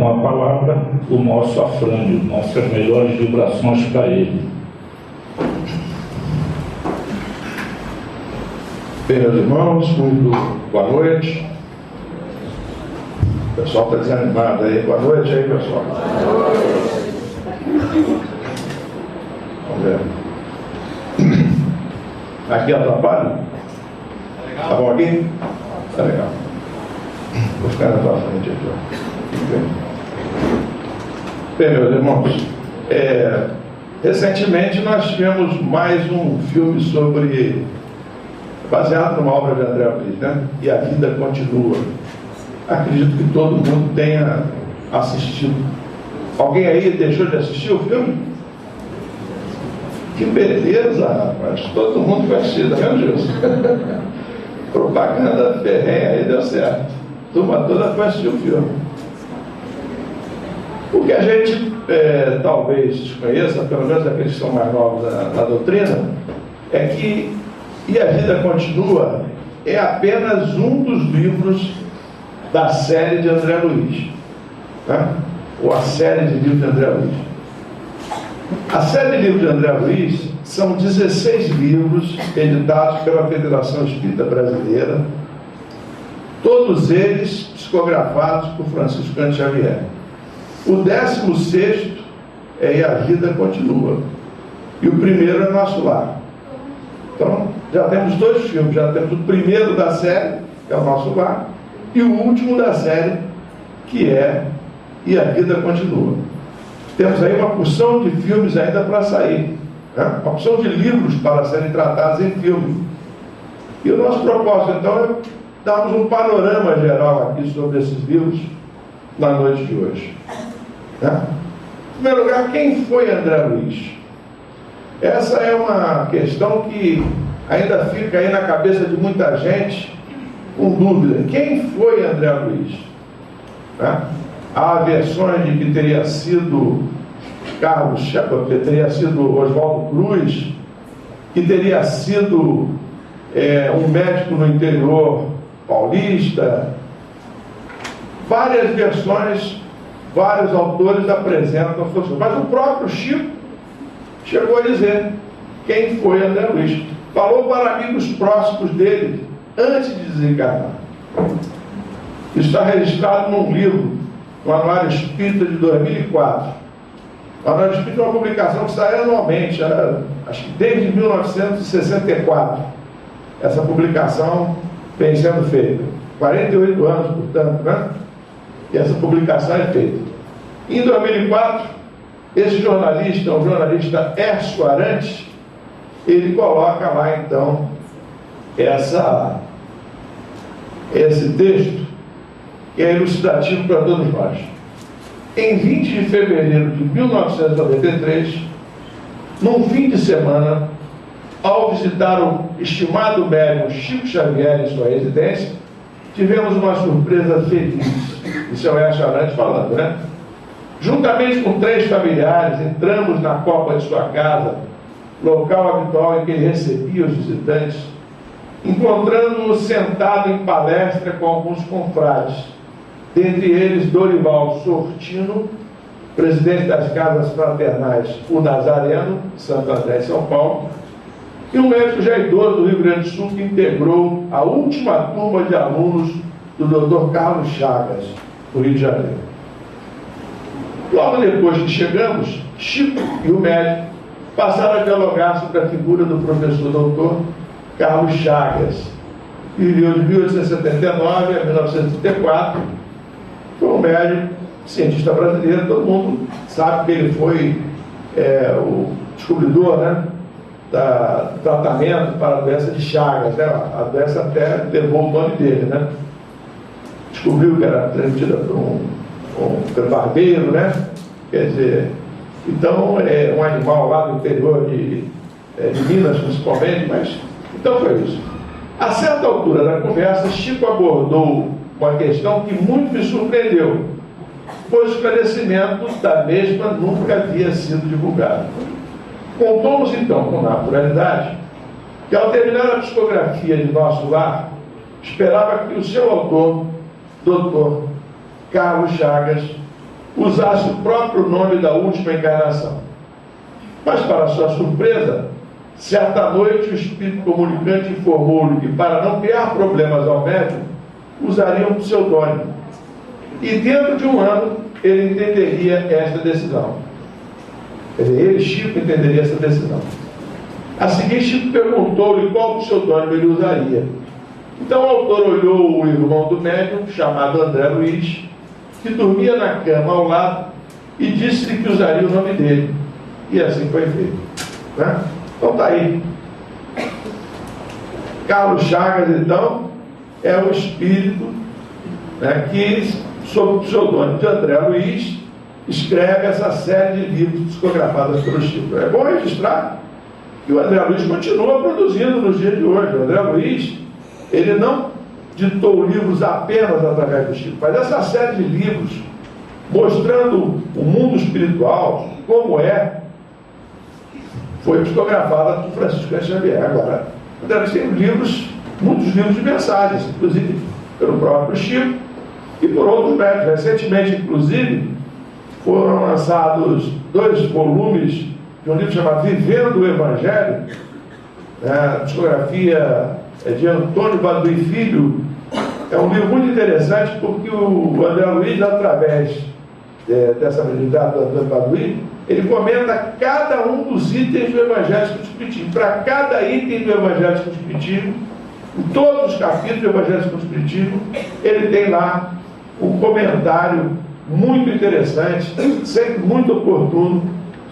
com a palavra o nosso Afrânio, nossas melhores vibrações para ele. Bem, meus irmãos, muito boa noite. O pessoal está desanimado aí. Boa noite aí, pessoal. Vamos ver. Aqui atrapalha? Tá bom aqui? Tá legal. Vou ficar na tua frente aqui, ó. Bem, meus irmãos, recentemente nós tivemos mais um filme baseado numa obra de André Luiz, né? E a Vida Continua. Acredito que todo mundo tenha assistido. Alguém aí deixou de assistir o filme? Que beleza, rapaz! Todo mundo foi assistir, tá vendo, Gilson? Propaganda ferrenha aí deu certo. A turma toda foi assistir o filme. O que a gente talvez desconheça, pelo menos aqueles que são mais novos na doutrina, é que E a Vida Continua é apenas um dos livros da série de André Luiz, né? Ou a série de livros de André Luiz. A série de livros de André Luiz são 16 livros editados pela Federação Espírita Brasileira, todos eles psicografados por Francisco Cândido Xavier. O 16º é E a Vida Continua, e o primeiro é Nosso Lar. Então, já temos dois filmes, já temos o primeiro da série, que é o Nosso Lar, e o último da série, que é E a Vida Continua. Temos aí uma porção de filmes ainda para sair, né? Uma porção de livros para serem tratados em filme. E o nosso propósito, então, é darmos um panorama geral aqui sobre esses livros na noite de hoje, né? Em primeiro lugar, quem foi André Luiz? Essa é uma questão que ainda fica aí na cabeça de muita gente com dúvida. Quem foi André Luiz? Né? Há versões de que teria sido Carlos Chagas, que teria sido Oswaldo Cruz, que teria sido um médico no interior paulista. Várias versões, vários autores apresentam, mas o próprio Chico chegou a dizer quem foi André Luiz. Falou para amigos próximos dele antes de desencarnar. Isso está registrado num livro, no Anuário Espírita de 2004. O Anuário Espírita é uma publicação que sai anualmente, acho que desde 1964. Essa publicação vem sendo feita. 48 anos, portanto, né? E essa publicação é feita. Em 2004, esse jornalista, o jornalista Hércio Arantes, ele coloca lá, então, esse texto, que é elucidativo para todos nós. Em 20 de fevereiro de 1993, num fim de semana, ao visitar o estimado médium Chico Xavier em sua residência, tivemos uma surpresa feliz. Isso é o Hércio Arantes falando, né? Juntamente com 3 familiares, entramos na copa de sua casa, local habitual em que ele recebia os visitantes, encontrando-o sentado em palestra com alguns confrades, dentre eles Dorival Sortino, presidente das Casas Fraternais O Nazareno, Santo André e São Paulo, e um médico já idoso do Rio Grande do Sul que integrou a última turma de alunos do Dr. Carlos Chagas, do Rio de Janeiro. Logo depois que chegamos, Chico e o médico passaram a dialogar sobre a figura do professor doutor Carlos Chagas, que viveu de 1879 a 1934. Foi um médico, cientista brasileiro, todo mundo sabe que ele foi o descobridor, né, do tratamento para a doença de Chagas, né? A doença até levou o nome dele, né? Descobriu que era transmitida por um barbeiro, né? Quer dizer, então é um animal lá do interior de Minas, principalmente, mas então foi isso. A certa altura da conversa, Chico abordou uma questão que muito me surpreendeu, pois o esclarecimento da mesma nunca havia sido divulgado. Contou-nos então, com naturalidade, que ao terminar a psicografia de Nosso Lar, esperava que o seu autor, Dr. Carlos Chagas, usasse o próprio nome da última encarnação. Mas, para sua surpresa, certa noite o espírito comunicante informou-lhe que, para não criar problemas ao médium, usaria um pseudônimo. E dentro de um ano ele entenderia esta decisão. Quer dizer, ele, Chico, entenderia essa decisão. A seguir, Chico perguntou-lhe qual pseudônimo ele usaria. Então o autor olhou o irmão do médium, chamado André Luiz, que dormia na cama ao lado, e disse-lhe que usaria o nome dele. E assim foi feito. Né? Então está aí. Carlos Chagas, então, é o espírito, né, que, sob o pseudônimo de André Luiz, escreve essa série de livros psicografados pelo Chico. É bom registrar que o André Luiz continua produzindo nos dias de hoje. O André Luiz, ele não ditou livros apenas através do Chico, mas essa série de livros mostrando o mundo espiritual, como foi psicografada por Francisco Xavier. Agora, o André Luiz tem livros, muitos livros de mensagens, inclusive pelo próprio Chico e por outros médicos. Recentemente, inclusive, foram lançados 2 volumes de um livro chamado Vivendo o Evangelho, a psicografia de Antônio Baduy Filho. É um livro muito interessante porque o André Luiz, através dessa mediunidade do Antônio Baduy, ele comenta cada um dos itens do Evangelho Espiritismo. Para cada item do Evangelho Espiritismo, em todos os capítulos do Evangelho Espiritismo, ele tem lá um comentário muito interessante, sempre muito oportuno,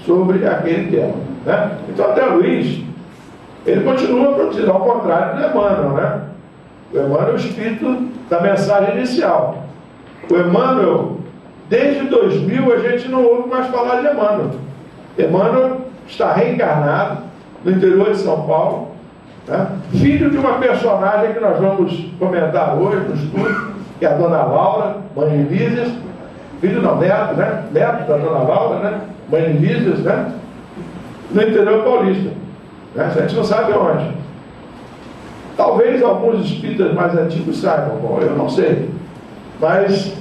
sobre aquele tema. Né? Então, André Luiz, ele continua produzindo, ao contrário do Emmanuel. Né? O Emmanuel é o espírito da mensagem inicial. O Emmanuel, desde 2000, a gente não ouve mais falar de Emmanuel. Emmanuel está reencarnado no interior de São Paulo, né? Filho de uma personagem que nós vamos comentar hoje no estudo, que é a Dona Laura, mãe de Lísias. Filho não, neto, né? Neto da Dona Laura, né? Mãe de Lísias, né? No interior paulista. Né? A gente não sabe onde. Talvez alguns espíritas mais antigos saibam, bom, eu não sei. Mas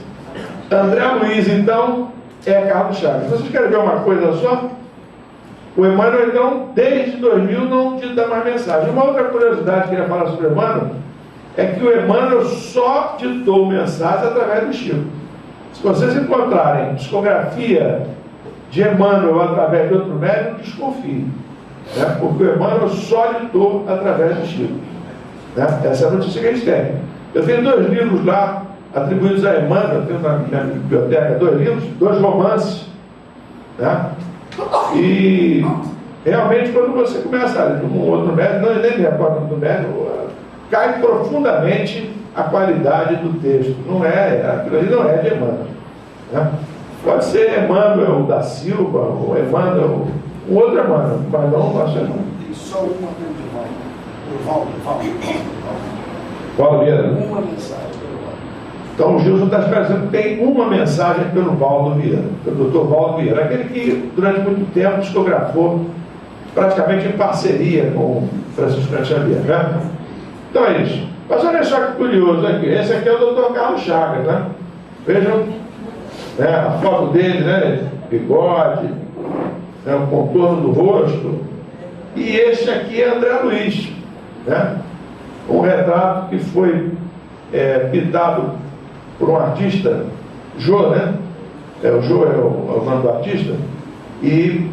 André Luiz, então, é Carlos Chagas. Vocês querem ver uma coisa só? O Emmanuel, então, desde 2000 não dita mais mensagem. Uma outra curiosidade que eu queria falar sobre o Emmanuel é que o Emmanuel só ditou mensagem através do Chico. Se vocês encontrarem psicografia de Emmanuel através de outro médium, desconfiem. Né? Porque o Emmanuel só ditou através do Chico. Né? Essa é a notícia que eles têm. Eu tenho 2 livros lá, atribuídos a Emmanuel, eu tenho na minha biblioteca 2 livros, 2 romances. Né? E realmente, quando você começa a ler um outro médium, não nem me recordo do médium, cai profundamente a qualidade do texto. Não é, aquilo ali não é de Emmanuel. Né? Pode ser Emmanuel da Silva, ou Emmanuel, um outro Emmanuel, mas não o nosso Emmanuel. Tem só uma pergunta, Valdo. Valdo Vieira. Uma mensagem. Então o Gilson está esclarecendo que tem uma mensagem pelo Valdo Vieira, pelo Dr. Valdo Vieira, aquele que durante muito tempo psicografou praticamente em parceria com o Francisco Xavier. Né? Então é isso. Mas olha só que curioso aqui. Esse aqui é o Dr. Carlos Chagas. Né? Vejam, né, a foto dele, né? Bigode, né, o contorno do rosto. E esse aqui é André Luiz. Né? Um retrato que foi pintado por um artista, Jô, né? O Jô é o nome do artista. E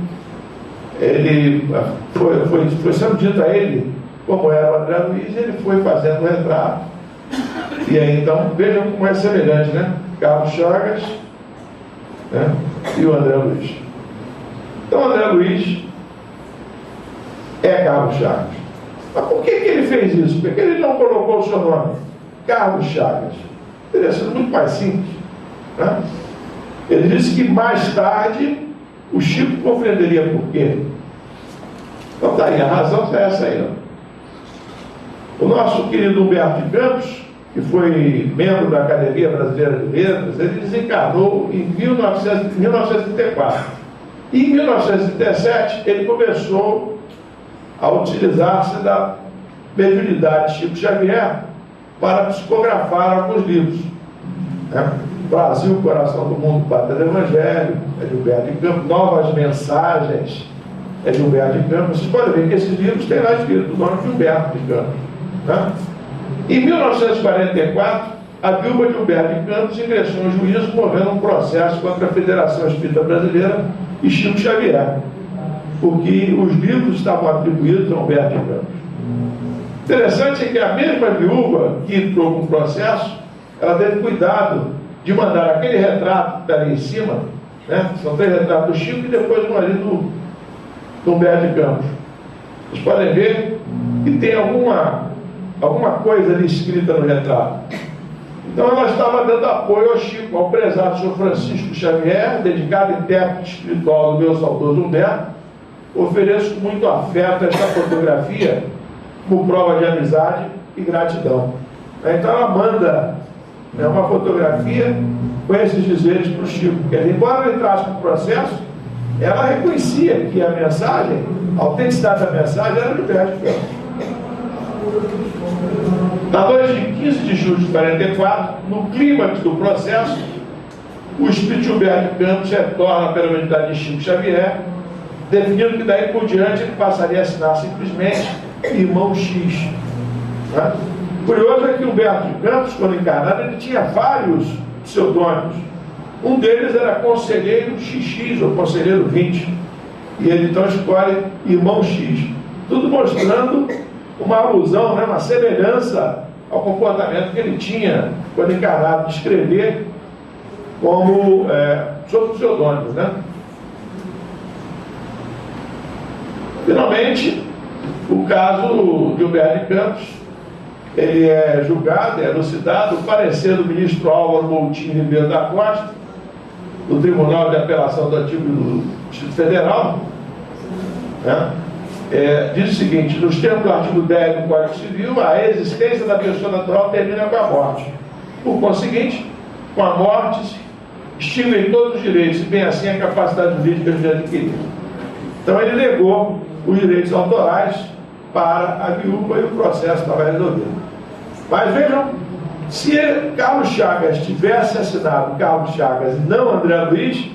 ele foi sendo dito a ele como era o André Luiz, ele foi fazendo o retrato. E aí então vejam como é semelhante, né? Carlos Chagas, né? E o André Luiz. Então o André Luiz é Carlos Chagas. Mas por que ele fez isso? Por que ele não colocou o seu nome? Carlos Chagas. Teria sido muito mais simples. Né? Ele disse que mais tarde o Chico compreenderia por quê. Então está aí, a razão é essa aí. Ó. O nosso querido Humberto de Campos, que foi membro da Academia Brasileira de Letras, ele desencarnou em 1934. E em 1937 ele começou a utilizar-se da mediunidade de Chico Xavier para psicografar alguns livros. Né? Brasil, Coração do Mundo, Pátria do Evangelho, é de Humberto de Campos. Novas Mensagens, é de Humberto de Campos. Vocês podem ver que esses livros têm lá escrito o nome de Humberto de Campos, né? Em 1944, a viúva de Humberto de Campos ingressou em juízo movendo um processo contra a Federação Espírita Brasileira e Chico Xavier, porque os livros estavam atribuídos a Humberto de Campos. Interessante é que a mesma viúva que entrou com o processo, ela teve cuidado de mandar aquele retrato que está ali em cima, né? São 3 retratos do Chico e depois um ali do Humberto de Campos. Vocês podem ver que tem alguma coisa ali escrita no retrato. Então ela estava dando apoio ao Chico, ao prezado Sr. Francisco Xavier, dedicado intérprete espiritual do meu saudoso Humberto. Ofereço com muito afeto esta fotografia como prova de amizade e gratidão. Então ela manda uma fotografia com esses dizeres para o Chico. Quer dizer, embora ele entrasse no processo, ela reconhecia que a mensagem, a autenticidade da mensagem era do Humberto de Campos. Na noite de 15 de julho de 44, no clímax do processo, o espírito de Humberto de Campos retorna pela mediunidade de Chico Xavier, definindo que daí por diante ele passaria a assinar simplesmente Irmão X. Né? Curioso é que Humberto de Campos, quando encarnado, ele tinha vários pseudônimos. Um deles era Conselheiro XX, ou Conselheiro 20. E ele então escolhe Irmão X. Tudo mostrando uma alusão, né, uma semelhança ao comportamento que ele tinha quando encarnado, de escrever como sob pseudônimos, né? Finalmente, o caso de Humberto de Campos, ele é julgado, é elucidado. O parecer do ministro Álvaro Moutinho Ribeiro da Costa, do Tribunal de Apelação do Antigo do Distrito Federal, né? Diz o seguinte: nos termos do artigo 10 do Código Civil, a existência da pessoa natural termina com a morte. Por conseguinte, com a morte se extinguem todos os direitos, e bem assim a capacidade jurídica de adquirir. Então ele negou os direitos autorais para a viúva e o processo estava resolvido. Mas vejam, se Carlos Chagas tivesse assinado Carlos Chagas e não André Luiz,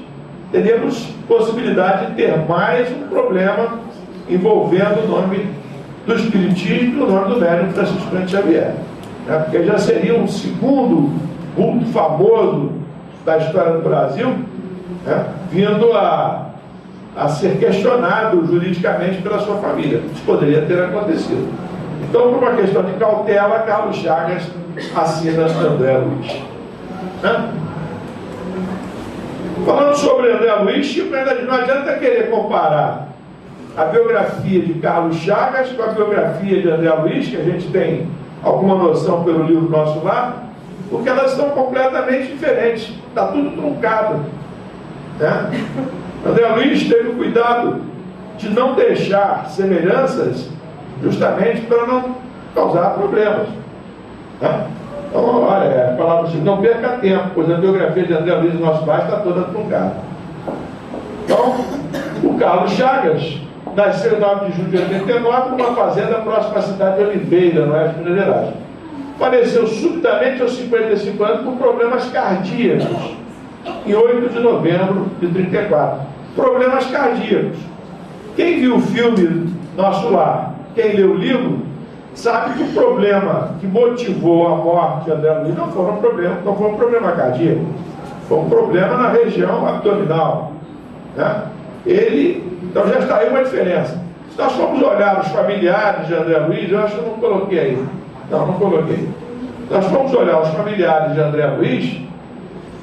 teríamos possibilidade de ter mais um problema envolvendo o nome do Espiritismo e o nome do médium Francisco Xavier, né? Porque já seria um segundo vulto famoso da história do Brasil, né? Vindo a ser questionado juridicamente pela sua família. Isso poderia ter acontecido. Então, por uma questão de cautela, Carlos Chagas assina André Luiz, né? Falando sobre André Luiz, Chico, não adianta querer comparar a biografia de Carlos Chagas com a biografia de André Luiz, que a gente tem alguma noção pelo livro nosso lá, porque elas estão completamente diferentes. Está tudo truncado, né? André Luiz teve cuidado de não deixar semelhanças, justamente para não causar problemas, né? Então, olha, a palavra assim, não perca tempo, pois a biografia de André Luiz no nosso bairro está toda truncada. Então, o Carlos Chagas nasceu em 9 de julho de 89 numa fazenda próxima à cidade de Oliveira, no oeste de Minas Gerais. Faleceu subitamente aos 55 anos por problemas cardíacos, em 8 de novembro de 34. Problemas cardíacos. Quem viu o filme Nosso Lar, quem leu o livro, sabe que o problema que motivou a morte de André Luiz não foi um problema cardíaco, foi um problema na região abdominal, né? Então já está aí uma diferença. Se nós formos olhar os familiares de André Luiz, eu acho que eu não coloquei aí. Não coloquei. Se nós formos olhar os familiares de André Luiz,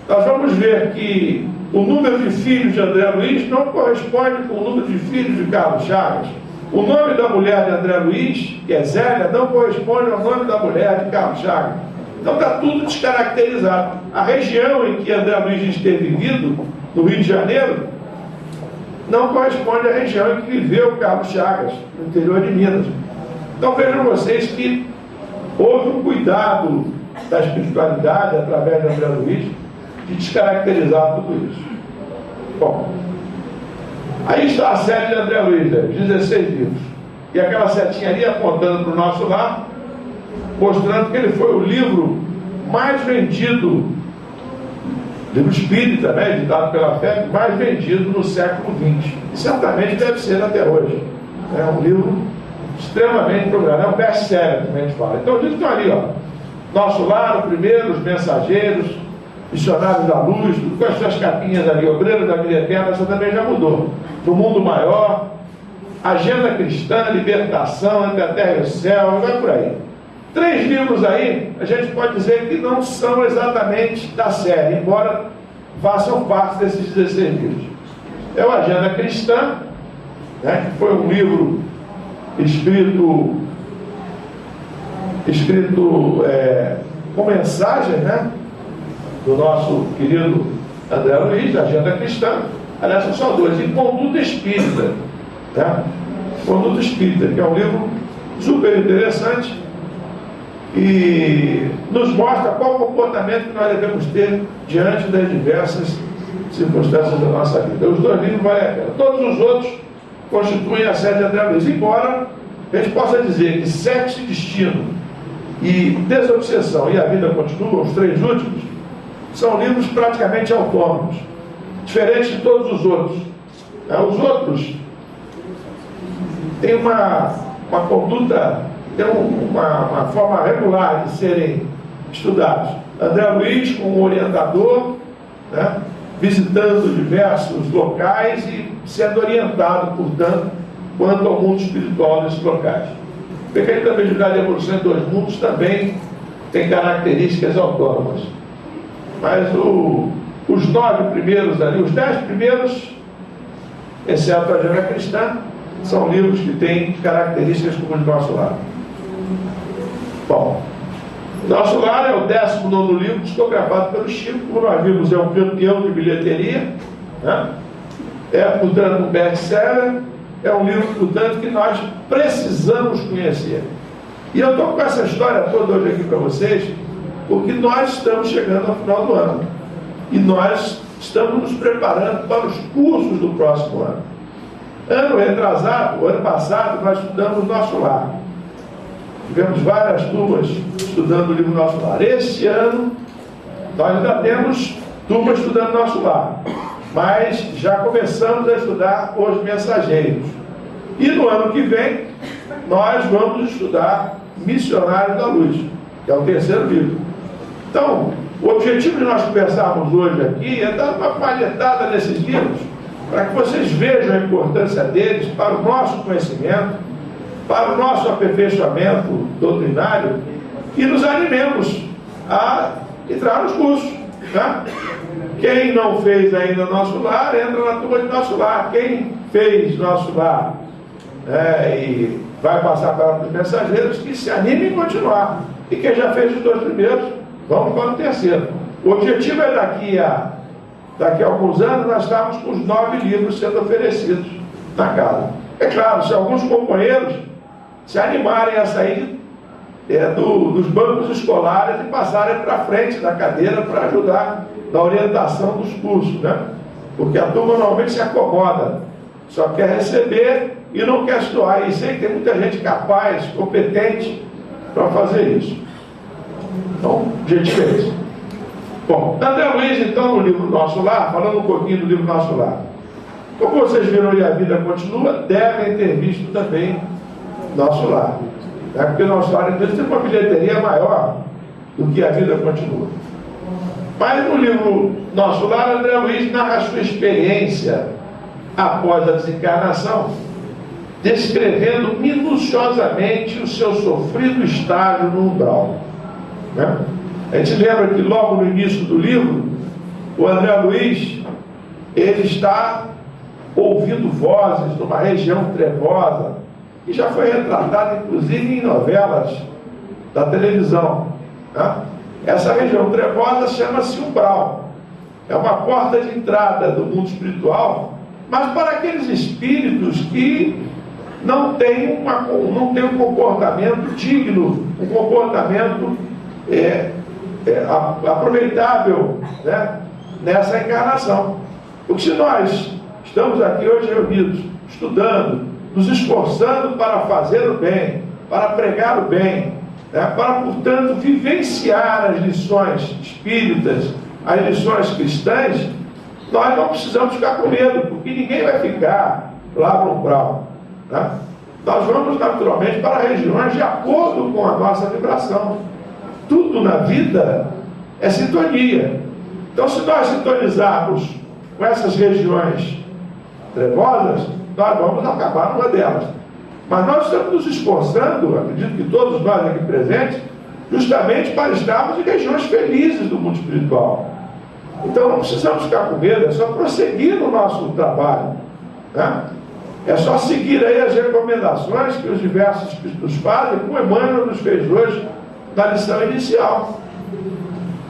nós vamos ver que o número de filhos de André Luiz não corresponde com o número de filhos de Carlos Chagas. O nome da mulher de André Luiz, que é Zélia, não corresponde ao nome da mulher de Carlos Chagas. Então está tudo descaracterizado. A região em que André Luiz esteve vivido, no Rio de Janeiro, não corresponde à região em que viveu Carlos Chagas, no interior de Minas. Então vejam vocês que houve um cuidado da espiritualidade, através de André Luiz, de descaracterizar tudo isso. Bom, aí está a série de André Luiz, 16 livros. E aquela setinha ali apontando para o nosso lar, mostrando que ele foi o livro mais vendido livro espírita, né, editado pela FEB, mais vendido no século XX. E certamente deve ser até hoje. É um livro extremamente procurado, é um best-seller, como a gente fala. Então, os livros estão ali, ó. Nosso Lar, o primeiro, Os Mensageiros, Missionários da Luz, com as suas capinhas ali, Obreiros da Vida Eterna, essa também já mudou. No Mundo Maior, Agenda Cristã, Libertação, Entre a Terra e o Céu, vai por aí. 3 livros aí, a gente pode dizer que não são exatamente da série, embora façam parte desses 16 livros. É o Agenda Cristã, né, que foi um livro escrito com mensagem, né, do nosso querido André Luiz, da Agenda Cristã. Aliás, são só 2, e Conduta Espírita, né? Conduta Espírita, que é um livro super interessante e nos mostra qual o comportamento que nós devemos ter diante das diversas circunstâncias da nossa vida. Os 2 livros valem a pena. Todos os outros constituem a série de André Luiz, embora a gente possa dizer que Sexo e Destino e Desobsessão e A Vida Continua, os 3 últimos, são livros praticamente autônomos, diferentes de todos os outros. Os outros têm uma conduta, têm uma forma regular de serem estudados. André Luiz, como orientador, né, visitando diversos locais e sendo orientado, portanto, quanto ao mundo espiritual nesses locais. Pequena Mediunidade e Evolução em 2 Mundos também tem características autônomas. Mas os 9 primeiros ali, os 10 primeiros, exceto a Agenda Cristã, são livros que têm características como o de Nosso Lar. Bom, Nosso Lar é o 19º livro psicografado pelo Chico, como nós vimos, é um campeão de bilheteria, né? É, portanto, um best-seller, é um livro, portanto, que nós precisamos conhecer. E eu estou com essa história toda hoje aqui para vocês, porque nós estamos chegando ao final do ano. E nós estamos nos preparando para os cursos do próximo ano. Ano retrasado, ano passado, nós estudamos Nosso Lar. Tivemos várias turmas estudando o livro Nosso Lar. Este ano, nós ainda temos turmas estudando Nosso Lar, mas já começamos a estudar Os Mensageiros. E no ano que vem, nós vamos estudar Missionários da Luz, que é o 3º livro. Então, o objetivo de nós conversarmos hoje aqui é dar uma palhetada nesses livros, para que vocês vejam a importância deles para o nosso conhecimento, para o nosso aperfeiçoamento doutrinário, e nos animemos a entrar nos cursos, tá? Quem não fez ainda Nosso Lar, entra na turma de Nosso Lar. Quem fez Nosso Lar e vai passar para os Mensageiros, que se anime em continuar. E quem já fez os 2 primeiros, vamos para o 3º. O objetivo é daqui a alguns anos nós estamos com os 9 livros sendo oferecidos na casa. É claro, se alguns companheiros se animarem a sair dos bancos escolares e passarem para frente da cadeira para ajudar na orientação dos cursos, né? Porque a turma normalmente se acomoda, só quer receber e não quer estudar. E sei que tem muita gente capaz, competente para fazer isso. Então, o objetivo é esse. Bom, André Luiz, então, no livro Nosso Lar, falando um pouquinho do livro Nosso Lar. Como vocês viram e A Vida Continua, devem ter visto também Nosso Lar. Porque Nosso Lar, então, tem uma bilheteria maior do que A Vida Continua. Mas no livro Nosso Lar, André Luiz narra a sua experiência após a desencarnação, descrevendo minuciosamente o seu sofrido estágio no umbral, né? A gente lembra que logo no início do livro, o André Luiz, ele está ouvindo vozes numa região trevosa, que já foi retratada inclusive em novelas da televisão, né? Essa região trevosa chama-se umbral. É uma porta de entrada do mundo espiritual, mas para aqueles espíritos que não têm um comportamento digno, um comportamento aproveitável, né, nessa encarnação. Porque se nós estamos aqui hoje reunidos, estudando, nos esforçando para fazer o bem, para pregar o bem, né, para, portanto, vivenciar as lições espíritas as lições cristãs, nós não precisamos ficar com medo, porque ninguém vai ficar lá no umbral, né? Nós vamos naturalmente para regiões de acordo com a nossa vibração. Tudo na vida é sintonia. Então, se nós sintonizarmos com essas regiões trevosas, nós vamos acabar numa delas. Mas nós estamos nos esforçando, acredito que todos nós aqui presentes, justamente para estarmos em regiões felizes do mundo espiritual. Então não precisamos ficar com medo, é só prosseguir no nosso trabalho, né? É só seguir aí as recomendações que os diversos espíritos fazem, como Emmanuel nos fez hoje na lição inicial.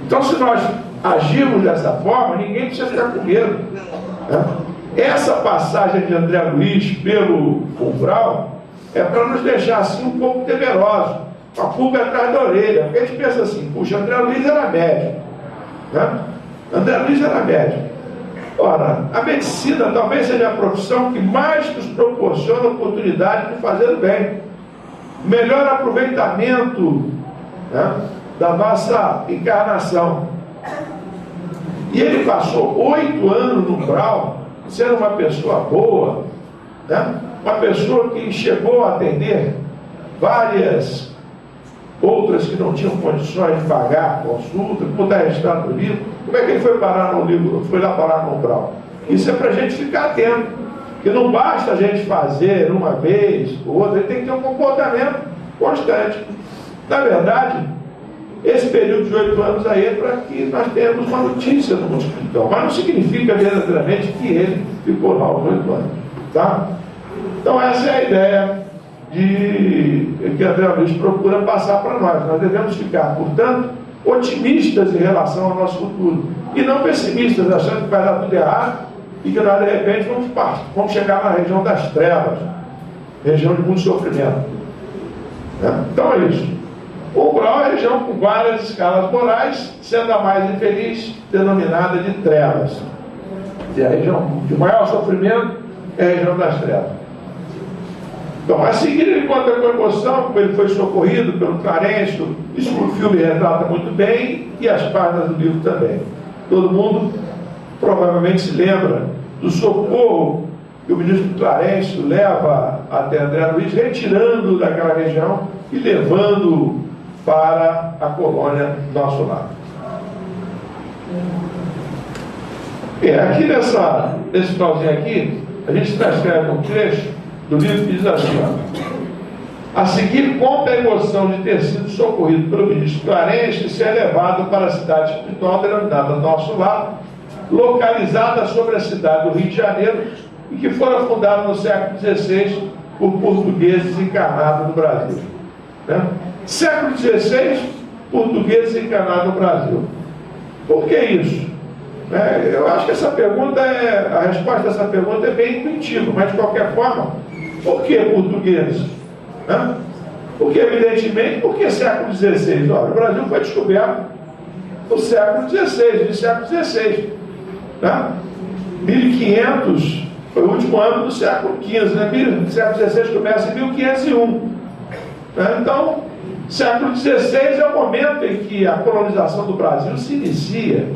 Então, se nós agirmos dessa forma, ninguém precisa ficar com medo, né? Essa passagem de André Luiz pelo umbral é para nos deixar assim um pouco temerosos, com a pulga atrás da orelha, porque a gente pensa assim: puxa, André Luiz era médico, né? André Luiz era médico. Ora, a medicina talvez seja a profissão que mais nos proporciona a oportunidade de fazer o bem, melhor aproveitamento, né, da nossa encarnação. E ele passou 8 anos no umbral, sendo uma pessoa boa, né? Uma pessoa que chegou a atender várias outras que não tinham condições de pagar consulta, como está registrado no livro. Como é que ele foi parar no livro? Foi lá parar no umbral? Isso é para a gente ficar atento, que não basta a gente fazer uma vez ou outra, ele tem que ter um comportamento constante. Na verdade, esse período de 8 anos aí é para que nós tenhamos uma notícia do mundo espiritual, mas não significa verdadeiramente que ele ficou lá os 8 anos, tá? Então essa é a ideia que André Luiz procura passar para nós. Nós devemos ficar, portanto, otimistas em relação ao nosso futuro e não pessimistas, achando que vai dar tudo errado e que nós de repente vamos chegar na região das trevas, região de muito sofrimento, né? Então é isso. O umbral é a região com várias escalas morais, sendo a mais infeliz denominada de trevas. E a região de maior sofrimento é a região das trevas. Então, a seguir ele conta com emoção como ele foi socorrido pelo Clarencio. Isso o filme retrata muito bem, e as páginas do livro também. Todo mundo provavelmente se lembra do socorro que o ministro Clarencio leva até André Luiz, retirando daquela região e levando para a colônia do nosso lado. Aqui nesse finalzinho aqui, a gente transcreve um trecho do livro que diz assim, ó: a seguir conta a emoção de ter sido socorrido pelo ministro Clarencio e ser levado para a cidade espiritual denominada Nosso Lar, localizada sobre a cidade do Rio de Janeiro e que fora fundada no século XVI por portugueses encarnados no Brasil, né? Século XVI, portugueses encarnados no Brasil. Por que isso? Eu acho que a resposta dessa pergunta é bem intuitiva, mas de qualquer forma, por que portugueses? Porque, evidentemente, porque século XVI? Olha, o Brasil foi descoberto no século XVI, né? 1500 foi o último ano do século XV, né? O século XVI começa em 1501, né? Então, século XVI é o momento em que a colonização do Brasil se inicia.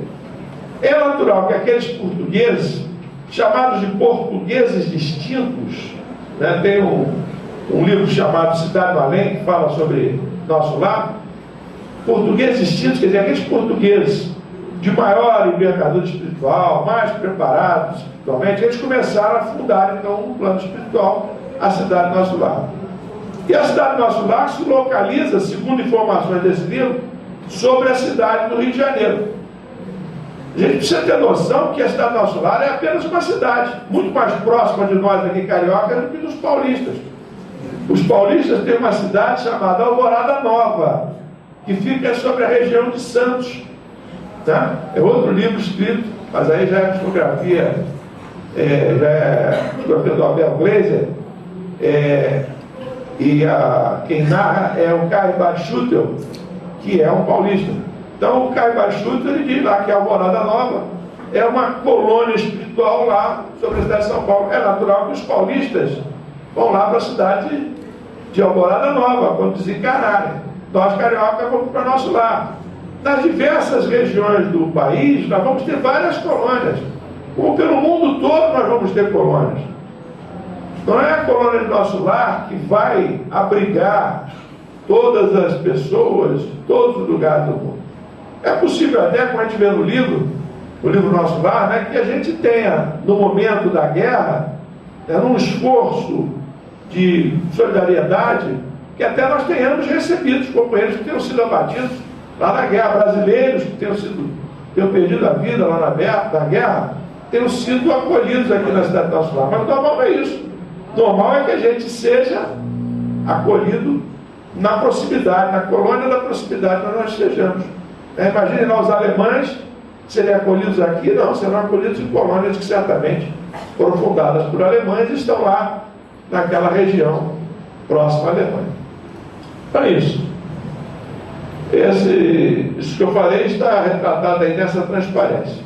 É natural que aqueles portugueses, chamados de portugueses distintos, né? Tem um livro chamado Cidade do Além, que fala sobre Nosso Lar. Portugueses distintos, quer dizer, aqueles portugueses de maior envergadura espiritual, mais preparados espiritualmente, eles começaram a fundar, então, um plano espiritual, a Cidade do Nosso Lar. E a Cidade do Nosso Lar se localiza, segundo informações desse livro, sobre a cidade do Rio de Janeiro. A gente precisa ter noção que a Cidade do Nosso Lar é apenas uma cidade, muito mais próxima de nós aqui cariocas do que dos paulistas. Os paulistas têm uma cidade chamada Alvorada Nova, que fica sobre a região de Santos, tá? É outro livro escrito, mas aí já é psicografia, já é psicografia do Abel Gleiser, e quem narra é o Kai Bachutel, que é um paulista. Então o Kai Bachutel, ele diz lá que a Alvorada Nova é uma colônia espiritual lá sobre a cidade de São Paulo. É natural que os paulistas vão lá para a cidade de Alvorada Nova, quando desencarnarem. Nós, cariocas, vamos para Nosso Lar. nas diversas regiões do país, nós vamos ter várias colônias. Como pelo mundo todo nós vamos ter colônias. Não é a colônia do Nosso Lar que vai abrigar todas as pessoas, todos os lugares do mundo. É possível até, como a gente vê no livro Nosso Lar, né, que a gente tenha, no momento da guerra, num esforço de solidariedade, que até nós tenhamos recebido os companheiros que tenham sido abatidos lá na guerra, brasileiros que tenham perdido a vida lá na guerra, tenham sido acolhidos aqui na cidade do Nosso Lar. Mas normal não é isso. Normal é que a gente seja acolhido na proximidade, na colônia da proximidade onde nós estejamos. Imagine lá os alemães serem acolhidos aqui, não, serão acolhidos em colônias que certamente foram fundadas por alemães e estão lá naquela região próxima à Alemanha. Então é isso. Isso que eu falei está retratado aí nessa transparência.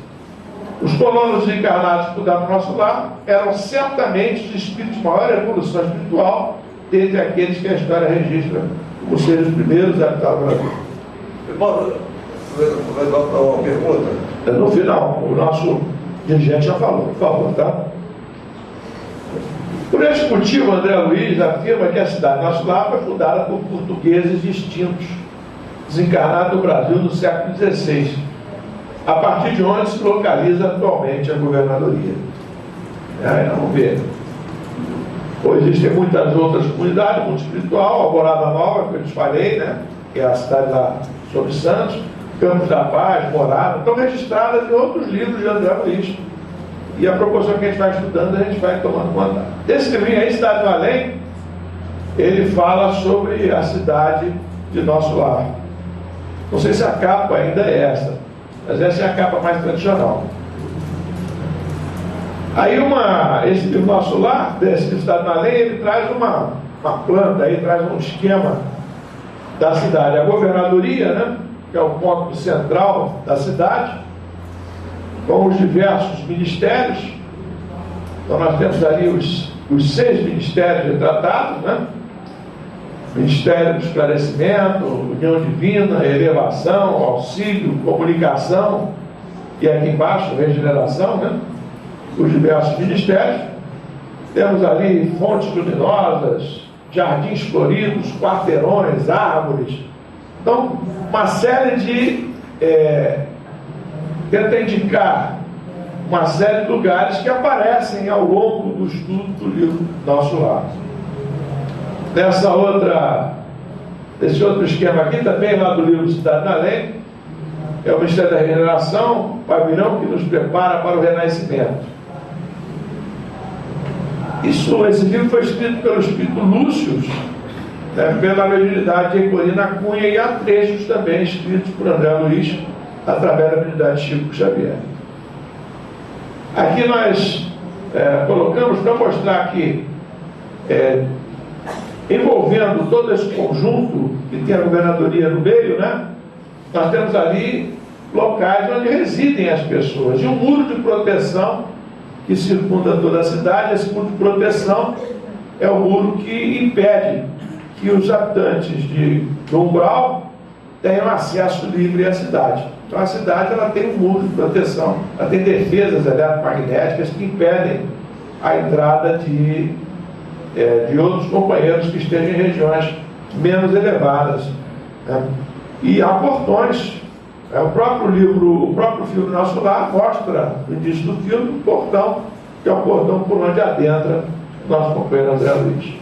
Os colonos encarnados que cuidavam do Nosso Lar eram certamente os espíritos de maior evolução espiritual dentre aqueles que a história registra como serem os primeiros a habitar o Brasil. Vai dar uma pergunta? No final, o nosso dirigente já falou, por favor, tá? Por esse motivo, André Luiz afirma que a cidade Nosso Lar foi fundada por portugueses distintos, desencarnados do Brasil no século XVI, a partir de onde se localiza atualmente a governadoria. Aí vamos ver. Pois existem muitas outras comunidades, mundo espiritual, Alvorada Nova, que eu te falei, né? Que é a cidade lá sobre Santos, Campos da Paz, Morada, estão registradas em outros livros de André Luiz. E a proporção que a gente vai estudando, a gente vai tomando conta. Desse livrinho aí, Cidade do Além, ele fala sobre a cidade de Nosso Lar. Não sei se a capa ainda é essa, mas essa é a capa mais tradicional. Aí esse livro Nosso Lar, desse Cidade do Além, ele traz uma planta, aí traz um esquema da cidade. A governadoria, né, que é o ponto central da cidade, com os diversos ministérios. Então nós temos ali os 6 ministérios retratados, né? Ministério do Esclarecimento, União Divina, Elevação, Auxílio, Comunicação, e aqui embaixo, Regeneração, né? Os diversos ministérios. Temos ali fontes luminosas, jardins floridos, quarteirões, árvores. Então, uma série de... tenta indicar uma série de lugares que aparecem ao longo do estudo do livro Nosso Lar. Esse outro esquema aqui, também lá do livro Cidade do Além, é o Ministério da Regeneração, pavilhão que nos prepara para o Renascimento. Esse livro foi escrito pelo Espírito Lúcio, né, pela mediunidade de Ecorina Cunha, e há trechos também escritos por André Luiz, através da mediunidade de Chico Xavier. Aqui nós colocamos para mostrar que, envolvendo todo esse conjunto que tem a governadoria no meio, né, nós temos ali locais onde residem as pessoas, e um muro de proteção que circunda toda a cidade. Esse muro de proteção é o muro que impede que os habitantes do umbral tenham acesso livre à cidade. Então a cidade, ela tem um muro de proteção, ela tem defesas eletromagnéticas que impedem a entrada de outros companheiros que estejam em regiões menos elevadas, né? E há portões. O próprio filme Nosso Lar mostra, no início do filme, um portão, que é o portão por onde adentra o nosso companheiro André Luiz.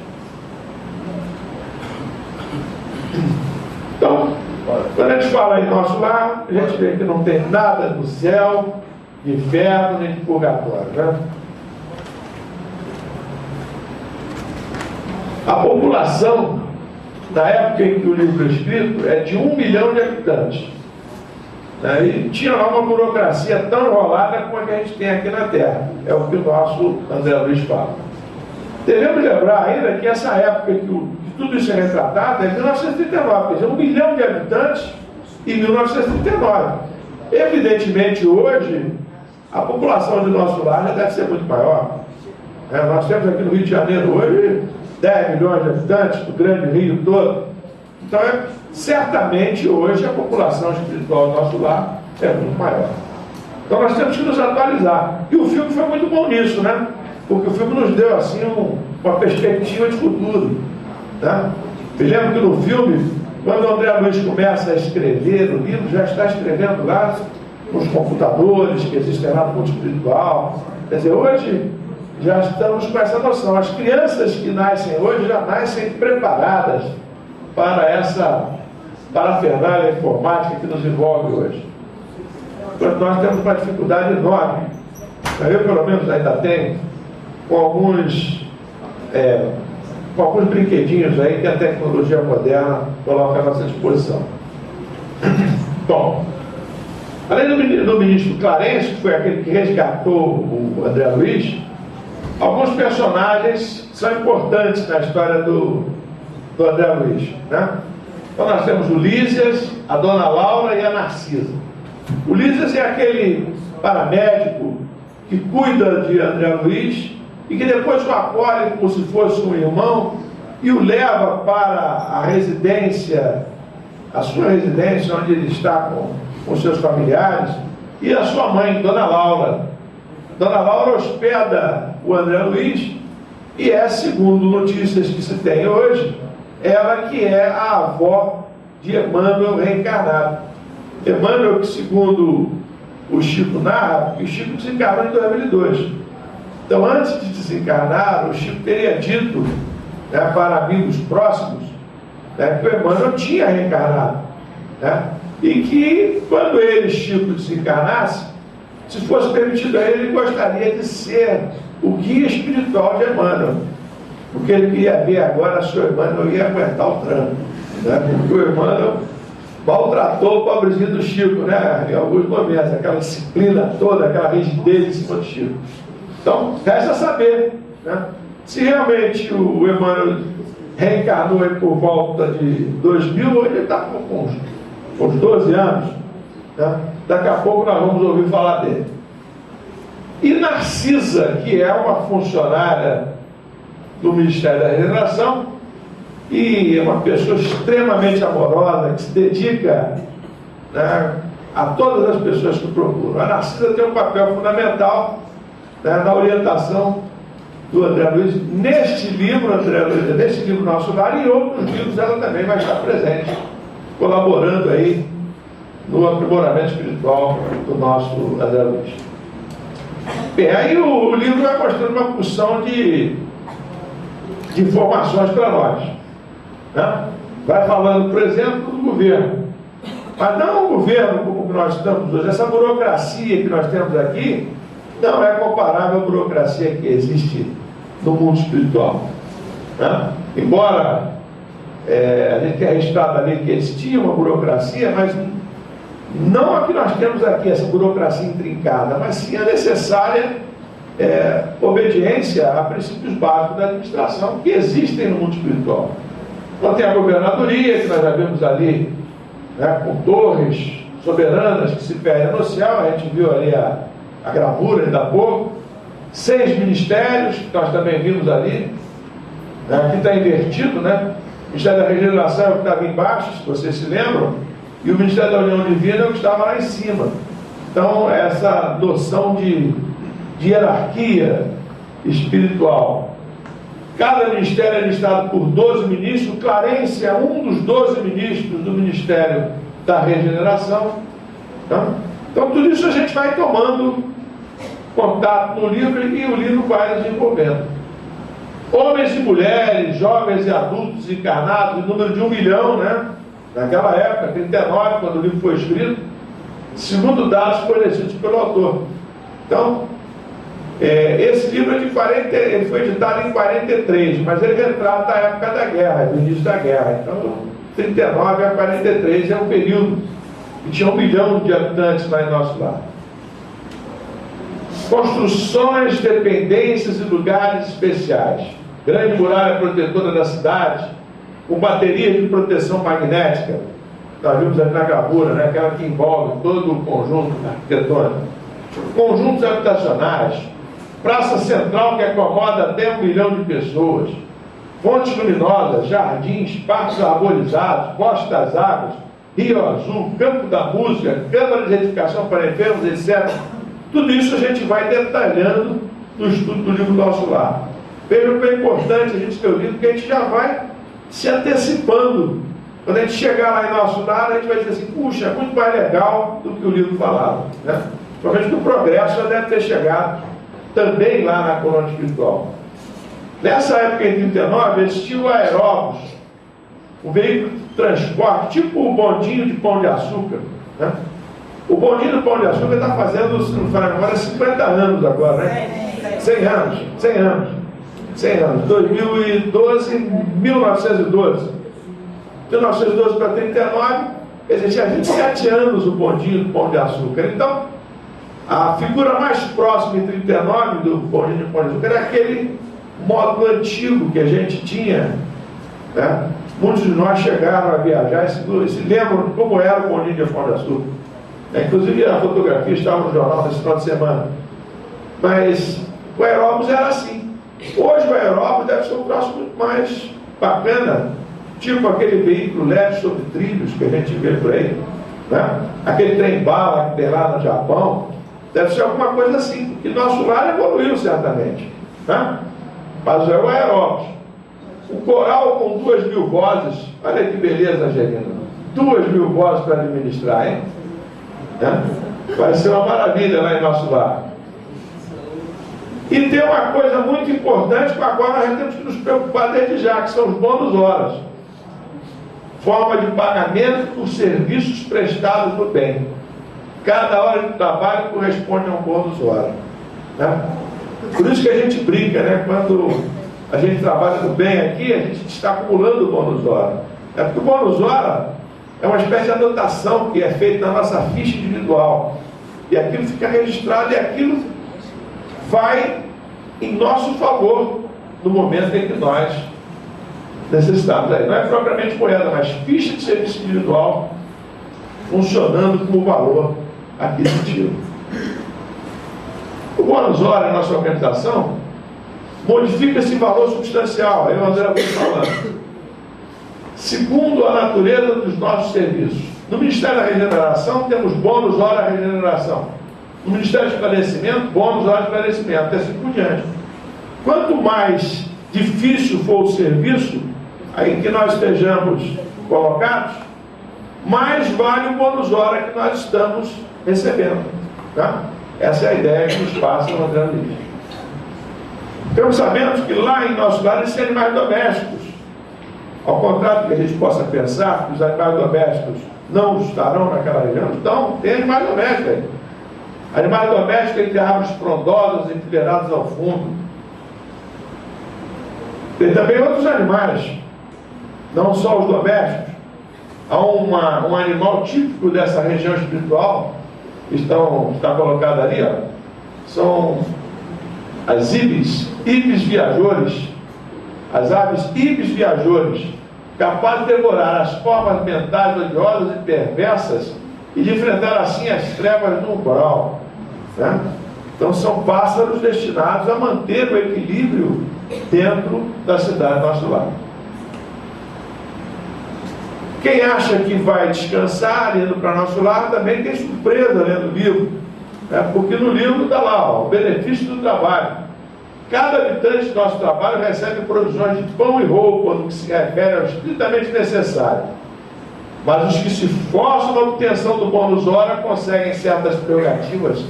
Então, quando a gente fala em Nosso Lar, a gente vê que não tem nada no céu, de inferno, nem de purgatório, né? A população, na época em que o livro é escrito, é de 1 milhão de habitantes. E tinha lá uma burocracia tão enrolada como a que a gente tem aqui na Terra. É o que o nosso André Luiz fala. Devemos lembrar ainda que essa época que tudo isso é retratado é 1939, quer dizer, 1 milhão de habitantes em 1939. Evidentemente, hoje, a população de Nosso Lar já deve ser muito maior. Nós temos aqui no Rio de Janeiro hoje 10 milhões de habitantes, do grande Rio todo. Então, certamente, hoje, a população espiritual do nosso lar é muito maior. Então, nós temos que nos atualizar. E o filme foi muito bom nisso, né? Porque o filme nos deu, assim, uma perspectiva de futuro, né? Me lembro que no filme, quando o André Luiz começa a escrever o livro, já está escrevendo lá nos computadores que existem lá no mundo espiritual. Quer dizer, hoje já estamos com essa noção. As crianças que nascem hoje já nascem preparadas para essa parafernália informática que nos envolve hoje. Então, nós temos uma dificuldade enorme. Eu, pelo menos, ainda tenho com alguns brinquedinhos aí que a tecnologia moderna coloca à nossa disposição. Bom, além do ministro Clarence, que foi aquele que resgatou o André Luiz, alguns personagens são importantes na história do André Luiz, né? Então nós temos o Lísias, a Dona Laura e a Narcisa. O Lísias é aquele paramédico que cuida de André Luiz e que depois o acolhe como se fosse um irmão e o leva para a residência, a sua residência, onde ele está com seus familiares, e a sua mãe, Dona Laura. Dona Laura hospeda o André Luiz e é, segundo notícias que se tem hoje, ela que é a avó de Emmanuel reencarnado. Emmanuel, que segundo o Chico narra, porque o Chico desencarnou em 2002. Então, antes de desencarnar, o Chico teria dito, né, para amigos próximos, né, que o Emmanuel tinha reencarnado, né, e que quando ele, Chico, desencarnasse, se fosse permitido a ele, ele gostaria de ser o guia espiritual de Emmanuel, porque ele queria ver agora se o Emmanuel ia aguentar o tranco, né, porque o Emmanuel maltratou o pobrezinho do Chico, né, em alguns momentos, aquela disciplina toda, aquela rigidez em cima do Chico. Então, resta saber, né, se realmente o Emmanuel reencarnou por volta de 2000, ele está com uns 12 anos, né? Daqui a pouco nós vamos ouvir falar dele. E Narcisa, que é uma funcionária do Ministério da Regeneração e é uma pessoa extremamente amorosa, que se dedica, né, a todas as pessoas que procuram. A Narcisa tem um papel fundamental, né, na orientação do André Luiz, neste livro, neste livro Nosso Lar, e outros livros ela também vai estar presente, colaborando aí no aprimoramento espiritual do nosso André Luiz. Bem, aí o livro vai mostrando uma porção de informações para nós, né? Vai falando, por exemplo, do governo, mas não o governo como nós estamos hoje. Essa burocracia que nós temos aqui não é comparável à burocracia que existe no mundo espiritual, né? Embora a gente tenha registrado ali que existia uma burocracia, mas não a que nós temos aqui, essa burocracia intrincada, mas sim a necessária obediência a princípios básicos da administração que existem no mundo espiritual. Então tem a governadoria, que nós já vimos ali, né, com torres soberanas que se perdem no céu, a gente viu ali a gravura ainda há pouco, 6 ministérios, que nós também vimos ali, né, aqui está invertido, né? O Ministério da Regeneração é o que estava embaixo, se vocês se lembram, e o Ministério da União Divina é o que estava lá em cima. Então, essa noção de hierarquia espiritual. Cada ministério é listado por 12 ministros. Clarence é um dos 12 ministros do Ministério da Regeneração. Então, tudo isso a gente vai tomando contato no livro e o livro vai desenvolvendo. Homens e mulheres, jovens e adultos encarnados, em número de 1 milhão, né? Naquela época, 39, quando o livro foi escrito, segundo dados fornecidos pelo autor. Então, esse livro ele foi editado em 43, mas ele retrata a época da guerra, do início da guerra. Então, 39 a 43 é um período que tinha 1 milhão de habitantes lá em nosso lar. Construções, dependências e lugares especiais. Grande muralha protetora da cidade, com baterias de proteção magnética. Nós vimos ali na gravura, né? Aquela que envolve todo o conjunto arquitetônico. Conjuntos habitacionais. Praça central que acomoda até 1 milhão de pessoas. fontes luminosas, jardins, parques arborizados, Bosque das Águas, Rio Azul, Campo da Música, Câmara de Edificação para Enfermos, etc. Tudo isso a gente vai detalhando no estudo do livro Nosso Lar. Veja que é importante a gente ter o livro, porque a gente já vai se antecipando. Quando a gente chegar lá em Nosso Lar, a gente vai dizer assim, puxa, é muito mais legal do que o livro falava, né? Provavelmente que o progresso já deve ter chegado também lá na colônia espiritual. Nessa época, em 39, existia o aeróbus, um veículo de transporte, tipo o bondinho de Pão de Açúcar, né? O bondinho do Pão de Açúcar está fazendo, se não falar agora, 50 anos agora, né? 100 anos, 100 anos, 100 anos, 2012, 1912. 1912 para 39, quer dizer, tinha 27 anos o bondinho do Pão de Açúcar. Então, a figura mais próxima em 39 do bondinho do Pão de Açúcar era aquele módulo antigo que a gente tinha, né? Muitos de nós chegaram a viajar e se lembram como era o bondinho de Pão de Açúcar. Inclusive a fotografia estava no jornal nesse final de semana. Mas o aeróbus era assim. Hoje o aeróbus deve ser um troço muito mais bacana, tipo aquele veículo leve sobre trilhos que a gente vê por aí, né? Aquele trem-bala que tem lá no Japão, deve ser alguma coisa assim, porque nosso lar evoluiu certamente, né? Mas é o aeróbus. O coral com 2.000 vozes, olha que beleza, Angelina, 2.000 vozes para administrar, hein? Né? Vai ser uma maravilha lá em Nosso Lar. E tem uma coisa muito importante com a qual nós temos que nos preocupar desde já, que são os bônus horas. Forma de pagamento por serviços prestados no bem. Cada hora de trabalho corresponde a um bônus hora, né? Por isso que a gente brinca, né? Quando a gente trabalha no bem aqui, a gente está acumulando o bônus hora. É porque o bônus hora é uma espécie de anotação que é feita na nossa ficha individual. E aquilo fica registrado e aquilo vai em nosso favor no momento em que nós necessitamos. Não é propriamente moeda, mas ficha de serviço individual funcionando como valor aquisitivo. O bônus hora em nossa organização modifica esse valor substancial. Aí o André vai falando. Segundo a natureza dos nossos serviços. No Ministério da Regeneração temos bônus hora regeneração. No Ministério do Esclarecimento, bônus hora esclarecimento, e assim por diante. Quanto mais difícil for o serviço em que nós estejamos colocados, mais vale o bônus hora que nós estamos recebendo, tá? Essa é a ideia que nos passa o André Luiz. Então sabemos que lá em Nosso Lar existem animais domésticos. Ao contrário do que a gente possa pensar, que os animais domésticos não estarão naquela região, então tem animais domésticos aí. Animais domésticos entre árvores frondosas, enfileiradas ao fundo. Tem também outros animais, não só os domésticos. Há um animal típico dessa região espiritual, que está colocado ali, ó, são as ibis viajores, as aves ibis viajores, capazes de devorar as formas mentais odiosas e perversas e de enfrentar assim as trevas no umbral, né? Então são pássaros destinados a manter o equilíbrio dentro da cidade do Nosso Lar. Quem acha que vai descansar indo para Nosso Lar também tem surpresa lendo o livro, né? Porque no livro está lá, ó, o benefício do trabalho. Cada habitante do nosso trabalho recebe provisões de pão e roupa no que se refere ao estritamente necessário. Mas os que se esforçam na obtenção do bônus hora conseguem certas prerrogativas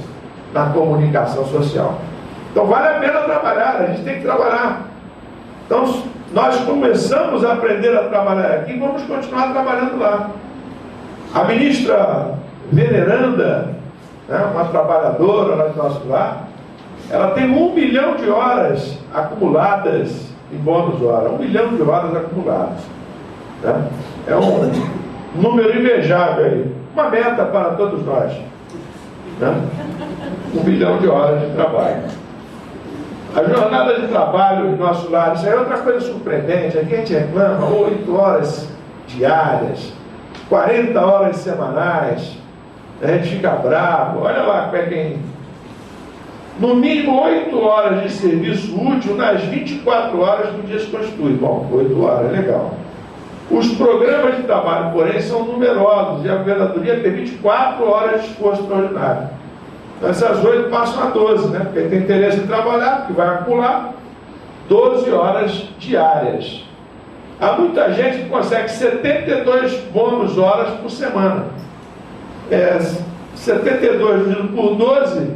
na comunicação social. Então vale a pena trabalhar, a gente tem que trabalhar. Então nós começamos a aprender a trabalhar aqui e vamos continuar trabalhando lá. A ministra Veneranda, né, uma trabalhadora lá do Nosso Lar, ela tem 1 milhão de horas acumuladas em bônus hora. 1 milhão de horas acumuladas, né? É um número invejável aí. Uma meta para todos nós, né? 1 milhão de horas de trabalho. A jornada de trabalho em Nosso Lar, isso é outra coisa surpreendente. Aqui a gente reclama 8 horas diárias, 40 horas semanais. A gente fica bravo. Olha lá quem No mínimo 8 horas de serviço útil nas 24 horas que o dia se constitui. Bom, 8 horas, legal. Os programas de trabalho, porém, são numerosos e a governadoria permite 4 horas de esforço extraordinário. Então, essas 8 passam a 12, né? Porque tem interesse em trabalhar, porque vai acumular 12 horas diárias. Há muita gente que consegue 72 bônus horas por semana. 72 dividido por 12,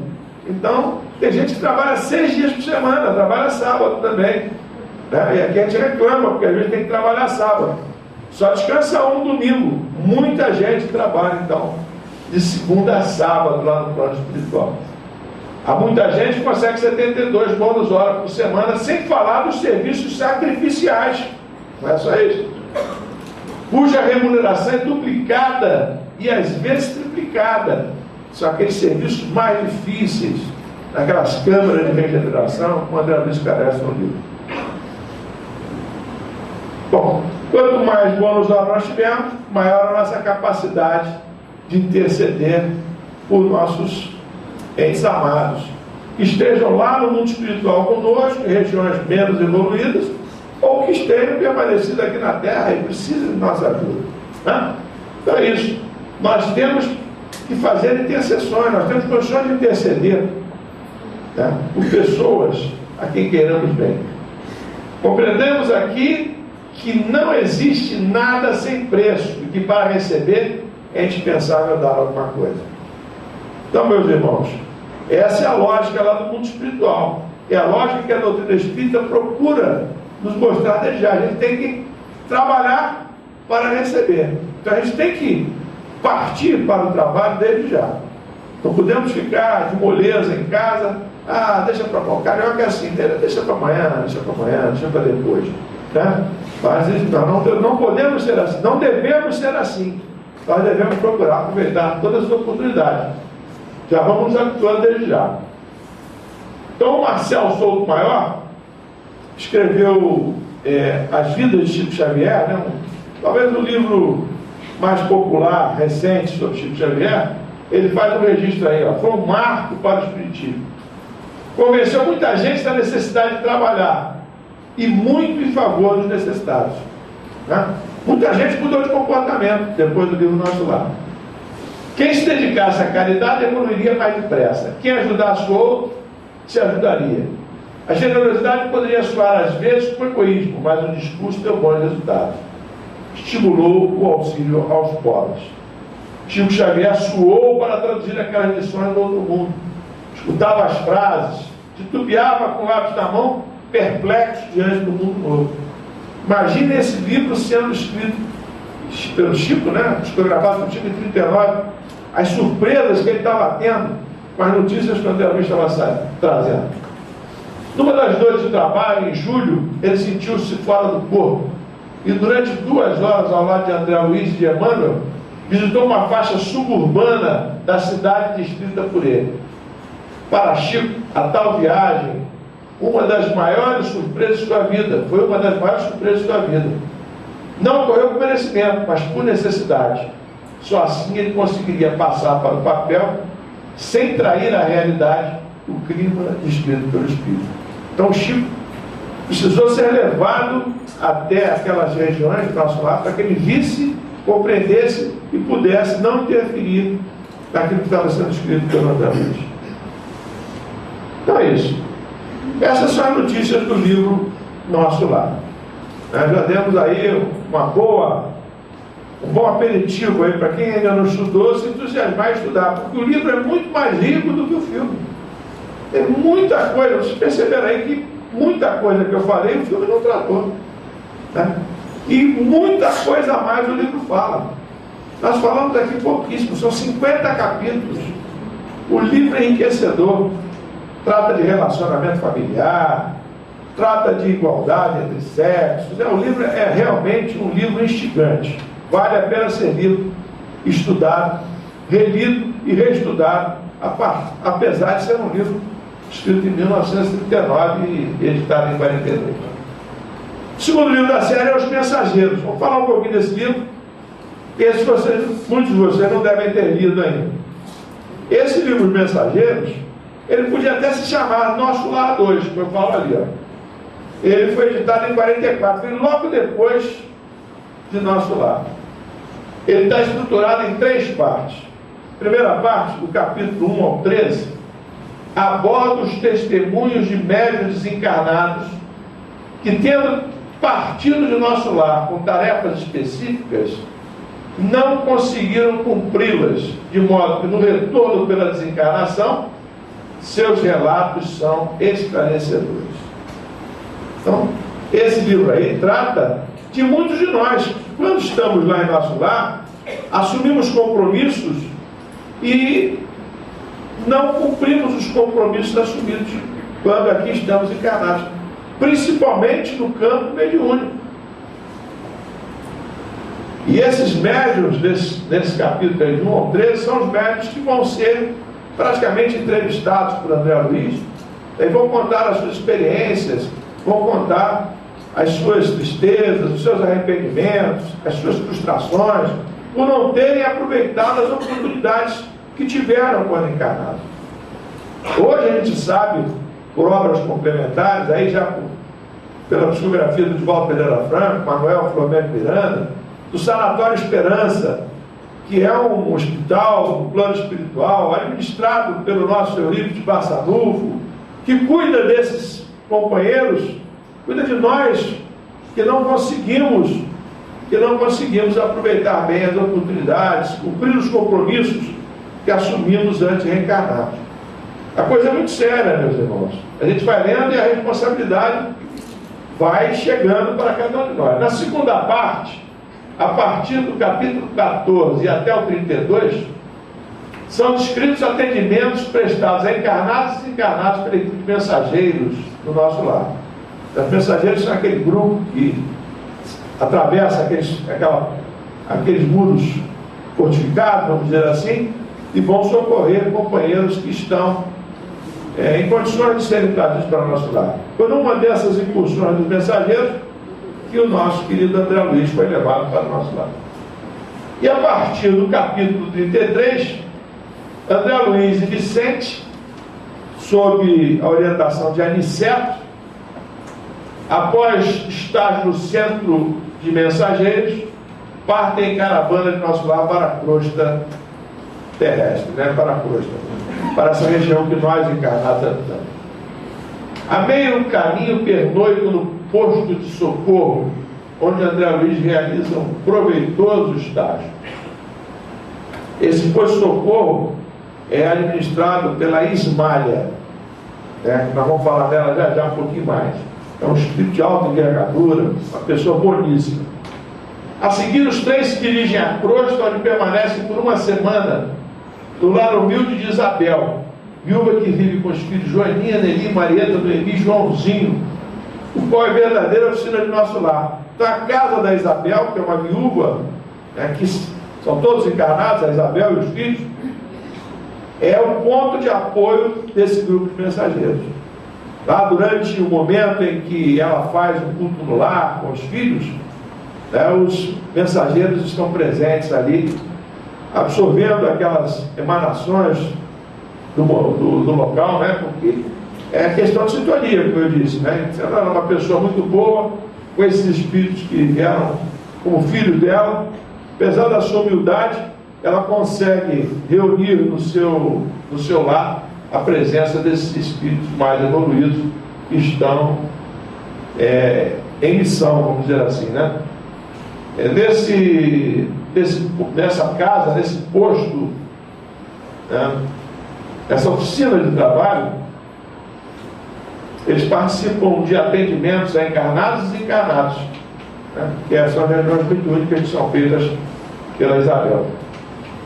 então tem gente que trabalha 6 dias por semana, trabalha sábado também. Né? E aqui a gente reclama, porque a gente tem que trabalhar sábado. Só descansa um domingo. Muita gente trabalha, então, de segunda a sábado lá no plano espiritual. Há muita gente que consegue 72 bônus horas por semana, sem falar dos serviços sacrificiais. Não é só isso. Cuja remuneração é duplicada e às vezes triplicada. São aqueles serviços mais difíceis, naquelas câmaras de regeneração, como André Luiz esclarece no livro. Bom, quanto mais bônus horas nós tivermos, maior a nossa capacidade de interceder por nossos entes amados, que estejam lá no mundo espiritual conosco, em regiões menos evoluídas, ou que estejam permanecidos aqui na Terra e precisem de nossa ajuda. Né? Então é isso. Nós temos que fazer intercessões, nós temos condições de interceder, né, por pessoas a quem queiramos bem. Compreendemos aqui que não existe nada sem preço e que para receber é indispensável dar alguma coisa. Então, meus irmãos, essa é a lógica lá do mundo espiritual. É a lógica que a doutrina espírita procura nos mostrar desde já. A gente tem que trabalhar para receber. Então a gente tem que partir para o trabalho desde já. Não podemos ficar de moleza em casa. Deixa para o carioca é assim, deixa para amanhã, deixa para depois. Né? Mas não podemos ser assim, não devemos ser assim. Nós devemos procurar aproveitar todas as oportunidades. Já vamos nos habituando desde já. Então o Marcel Souto Maior escreveu As Vidas de Chico Xavier, né? Talvez o livro mais popular, recente, sobre Chico Xavier. Ele faz um registro aí, foi um marco para o Espiritismo. Convenceu muita gente da necessidade de trabalhar e muito em favor dos necessitados. Né? Muita gente mudou de comportamento depois do livro Nosso Lar. Quem se dedicasse à caridade evoluiria mais depressa. Quem ajudasse o outro se ajudaria. A generosidade poderia soar às vezes com egoísmo, mas o discurso deu bons resultados. Estimulou o auxílio aos pobres. Chico Xavier suou para traduzir aquelas lições do outro mundo. Escutava as frases, titubeava com o lápis na mão, perplexo diante do mundo novo. Imagine esse livro sendo escrito pelo Chico, né? Psicografado pelo Chico em 39, as surpresas que ele estava tendo com as notícias que o André Luiz estava trazendo. Numa das noites de trabalho, em julho, ele sentiu-se fora do corpo e durante 2 horas ao lado de André Luiz e de Emmanuel, visitou uma faixa suburbana da cidade descrita por ele. Para Chico, a tal viagem, uma das maiores surpresas de sua vida, foi uma das maiores surpresas de sua vida. Não ocorreu por merecimento, mas por necessidade. Só assim ele conseguiria passar para o papel, sem trair a realidade, o clima descrito pelo Espírito. Então Chico precisou ser levado até aquelas regiões do nosso lar para que ele visse, compreendesse e pudesse não interferir naquilo que estava sendo escrito pelo André Luiz. Então é isso. Essas são as notícias do livro Nosso Lar. Nós já demos aí um bom aperitivo aí para quem ainda não estudou, se entusiasmar em estudar, porque o livro é muito mais rico do que o filme. Tem muita coisa, vocês perceberam aí que muita coisa que eu falei o filme não tratou. Né? E muita coisa a mais o livro fala. Nós falamos aqui pouquíssimo, são 50 capítulos. O livro é enriquecedor. Trata de relacionamento familiar, trata de igualdade entre sexos. O livro é realmente um livro instigante. Vale a pena ser lido, estudado, relido e reestudado, apesar de ser um livro escrito em 1939 e editado em 43. O segundo livro da série é Os Mensageiros. Vamos falar um pouquinho desse livro. Muitos de vocês não devem ter lido ainda. Esse livro, Os Mensageiros, Ele podia até se chamar Nosso Lar 2, como eu falo ali, ó. Ele foi editado em 44, veio logo depois de Nosso Lar. Ele está estruturado em 3 partes. Primeira parte, do capítulo 1 ao 13, aborda os testemunhos de médiuns desencarnados que, tendo partido de Nosso Lar com tarefas específicas, não conseguiram cumpri-las, de modo que no retorno pela desencarnação, seus relatos são esclarecedores. Então, esse livro aí trata de muitos de nós. Quando estamos lá em Nosso Lar, assumimos compromissos e não cumprimos os compromissos assumidos quando aqui estamos encarnados, principalmente no campo mediúnico. E esses médiuns, nesse capítulo aí, de 1 ao 13, são os médiuns que vão ser praticamente entrevistados por André Luiz, e vão contar as suas experiências, vão contar as suas tristezas, os seus arrependimentos, as suas frustrações, por não terem aproveitado as oportunidades que tiveram quando encarnados. Hoje a gente sabe, por obras complementares, aí já pela psicografia do Divaldo Pereira Franco, Manuel Flamengo Miranda, do Sanatório Esperança, que é um hospital no plano espiritual, administrado pelo nosso Eurípides de Barçanufo, que cuida desses companheiros, cuida de nós que não conseguimos aproveitar bem as oportunidades, cumprir os compromissos que assumimos antes de reencarnar. A coisa é muito séria, meus irmãos. A gente vai lendo e a responsabilidade vai chegando para cada um de nós. Na segunda parte, a partir do capítulo 14 e até o 32, são descritos atendimentos prestados a encarnados e desencarnados pela equipe de mensageiros do Nosso Lar. Os mensageiros são aquele grupo que atravessa aqueles muros fortificados, vamos dizer assim, e vão socorrer companheiros que estão em condições de serem trazidos para o Nosso Lar. Foi numa dessas incursões dos mensageiros que o nosso querido André Luiz foi levado para o Nosso Lar. E a partir do capítulo 33, André Luiz e Vicente, sob a orientação de Aniceto, após estar no centro de mensageiros, partem em caravana de Nosso Lar para a crosta terrestre, para a crosta, para essa região que nós encarnados habitamos. A meio do caminho, pernoitam no posto de socorro, onde André Luiz realiza um proveitoso estágio. Esse posto de socorro é administrado pela Ismália, nós vamos falar dela já um pouquinho mais. É um espírito de alta envergadura, uma pessoa boníssima. A seguir, os 3 se dirigem à crosta, onde permanecem por uma semana no lar humilde de Isabel, viúva que vive com os filhos Joaninha, Nelly, Marieta, Noemi e Joãozinho, o qual é verdadeira oficina de Nosso Lar. Então, a casa da Isabel, que é uma viúva, que são todos encarnados, a Isabel e os filhos, é o ponto de apoio desse grupo de mensageiros. Lá, durante o momento em que ela faz um culto no lar com os filhos, os mensageiros estão presentes ali, absorvendo aquelas emanações do local, porque é questão de sintonia, como eu disse, Ela era uma pessoa muito boa, com esses espíritos que vieram como filhos dela. Apesar da sua humildade, ela consegue reunir no seu lar a presença desses espíritos mais evoluídos que estão em missão, vamos dizer assim, nessa casa, nesse posto, essa oficina de trabalho, eles participam de atendimentos a encarnados e desencarnados, que são reuniões muito únicas que são feitas pela Isabel.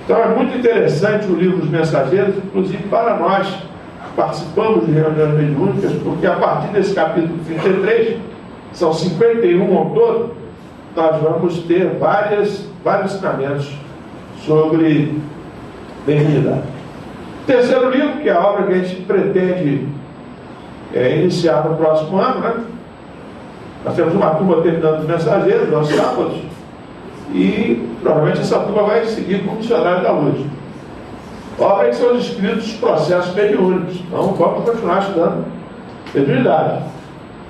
Então é muito interessante o livro dos mensageiros, inclusive para nós que participamos de reuniões mediúnicas, porque a partir desse capítulo 33, são 51 ao todo, nós vamos ter vários ensinamentos sobre mediunidade. O terceiro livro, que é a obra que a gente pretende iniciar no próximo ano, nós temos uma turma terminando os mensageiros, aos sábados, e provavelmente essa turma vai seguir como missionário da luz. obra em que são descritos os processos mediúnicos. Então, vamos continuar estudando mediunidade,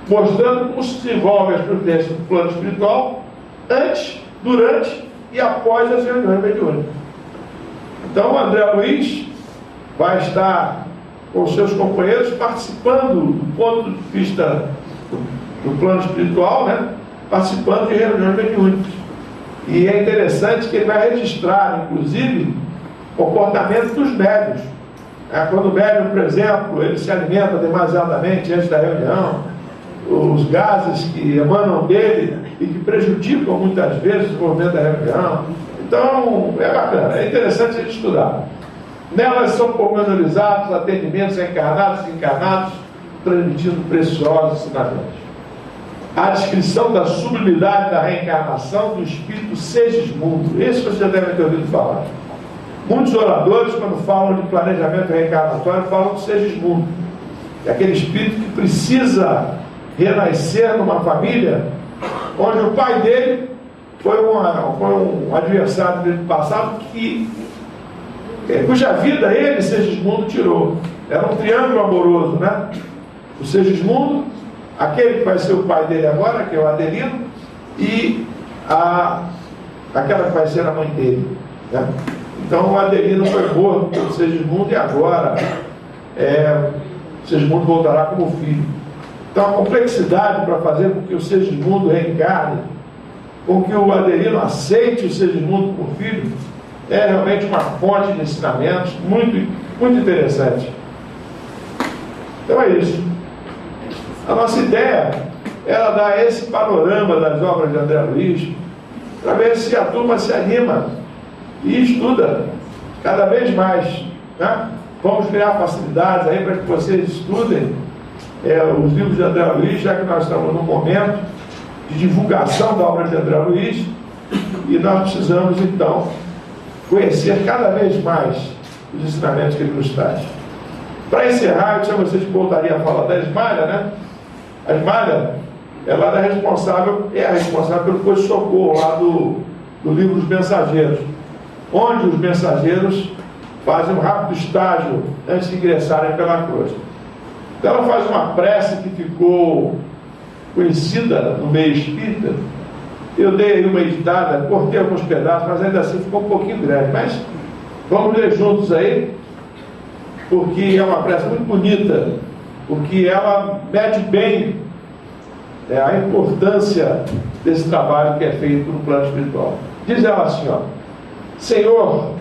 mostrando como se desenvolve as providências do plano espiritual antes, durante e após as reuniões mediúnicas. Então, o André Luiz vai estar com seus companheiros participando do ponto de vista do plano espiritual, né? Participando de reuniões mediúnicas. E é interessante que ele vai registrar, inclusive, o comportamento dos médiuns. Quando o médium, por exemplo, ele se alimenta demasiadamente antes da reunião, os gases que emanam dele e que prejudicam muitas vezes o movimento da reunião. Então, é bacana, é interessante a gente estudar. Nelas são pormenorizados atendimentos a encarnados e desencarnados, transmitindo preciosos ensinamentos. A descrição da sublimidade da reencarnação do espírito Segismundo. Esse você já deve ter ouvido falar. Muitos oradores, quando falam de planejamento reencarnatório, falam do Segismundo. É aquele espírito que precisa renascer numa família onde o pai dele foi um adversário dele do passado cuja vida ele, Segismundo, tirou. Era um triângulo amoroso, né? O Segismundo, aquele que vai ser o pai dele agora, que é o Adelino, e aquela que vai ser a mãe dele, né? Então o Adelino foi morto pelo Segismundo e agora o Segismundo voltará como filho. Então a complexidade para fazer com que o Segismundo reencarne, com que o Adelino aceite o Segismundo por filho, é realmente uma fonte de ensinamentos muito, muito interessante. Então é isso. A nossa ideia era dar esse panorama das obras de André Luiz, para ver se a turma se anima e estuda cada vez mais, né? Vamos criar facilidades aí para que vocês estudem os livros de André Luiz, já que nós estamos num momento de divulgação da obra de André Luiz, e nós precisamos então conhecer cada vez mais os ensinamentos que ele nos traz. Para encerrar, eu disse a vocês que voltaria a falar da Esmalha, né? A Esmalha, ela é a responsável pelo posto-socorro lá do livro dos Mensageiros, onde os mensageiros fazem um rápido estágio antes de ingressarem pela cruz. Então ela faz uma prece que ficou conhecida no meio espírita. Eu dei aí uma editada, cortei alguns pedaços, mas ainda assim ficou um pouquinho grande. Mas vamos ler juntos aí, porque é uma prece muito bonita, porque ela mede bem a importância desse trabalho que é feito no plano espiritual. Diz ela assim, ó: Senhor,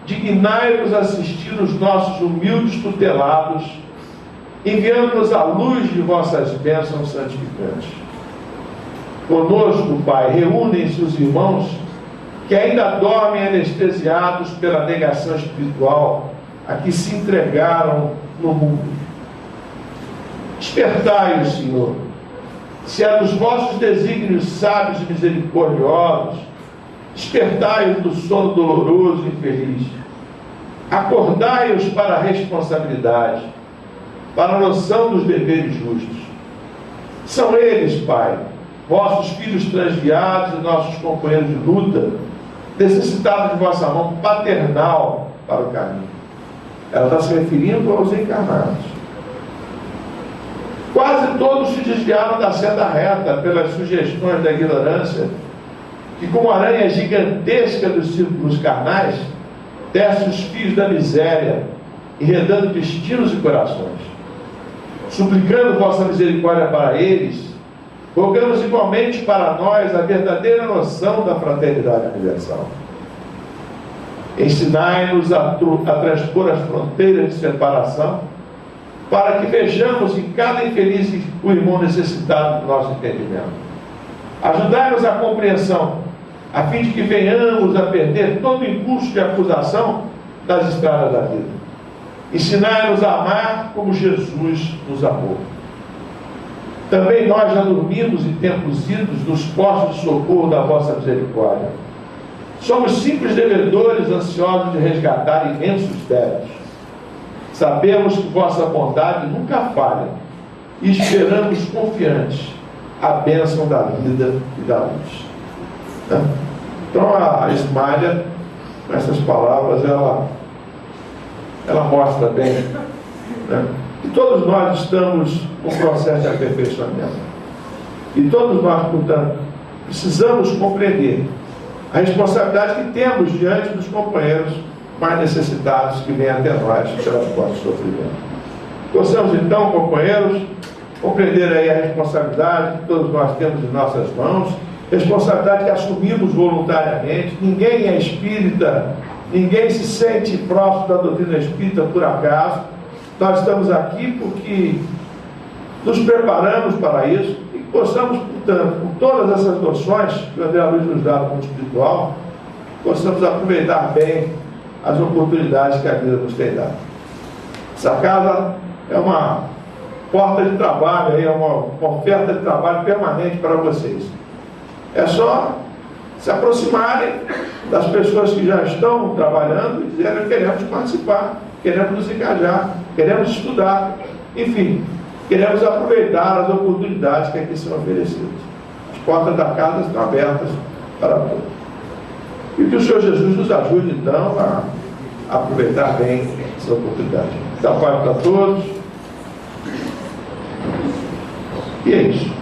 dignai-vos assistir os nossos humildes tutelados, enviando-nos a luz de vossas bênçãos santificantes. Conosco, Pai, reúnem-se os irmãos que ainda dormem anestesiados pela negação espiritual a que se entregaram no mundo. Despertai-os, Senhor, se é dos vossos desígnios sábios e misericordiosos, despertai-os do sono doloroso e infeliz. Acordai-os para a responsabilidade, para a noção dos deveres justos. São eles, Pai, vossos filhos transviados e nossos companheiros de luta, necessitados de vossa mão paternal para o caminho. Ela está se referindo aos encarnados. Quase todos se desviaram da senda reta pelas sugestões da ignorância, que como aranha gigantesca dos círculos carnais, desce os fios da miséria, enredando destinos e corações. Suplicando vossa misericórdia para eles, rogamos igualmente para nós a verdadeira noção da fraternidade universal. Ensinai-nos a transpor as fronteiras de separação, para que vejamos em cada infeliz o irmão necessitado do nosso entendimento. Ajudai-nos à compreensão, a fim de que venhamos a perder todo o impulso de acusação das estradas da vida. Ensinai-nos a amar como Jesus nos amou. Também nós já dormimos em tempos idos nos postos de socorro da vossa misericórdia. Somos simples devedores ansiosos de resgatar imensos débitos. Sabemos que vossa bondade nunca falha e esperamos confiantes a bênção da vida e da luz. Então a Esmalha, com essas palavras, ela ela mostra bem, né? E todos nós estamos no processo de aperfeiçoamento. E todos nós, portanto, precisamos compreender a responsabilidade que temos diante dos companheiros mais necessitados que vêm até nós pelas portas do sofrimento. Possamos então, companheiros, compreender aí a responsabilidade que todos nós temos em nossas mãos, responsabilidade que assumimos voluntariamente. Ninguém é espírita, ninguém se sente próximo da doutrina espírita por acaso. Nós estamos aqui porque nos preparamos para isso e que possamos, portanto, com todas essas noções que o André Luiz nos dá no mundo espiritual, possamos aproveitar bem as oportunidades que a vida nos tem dado. Essa casa é uma porta de trabalho, é uma oferta de trabalho permanente para vocês. É só se aproximarem das pessoas que já estão trabalhando e dizerem: queremos participar, queremos nos engajar, queremos estudar, enfim, queremos aproveitar as oportunidades que aqui são oferecidas. As portas da casa estão abertas para todos. E que o Senhor Jesus nos ajude, então, a aproveitar bem essa oportunidade. Então, Pai para todos. E é isso.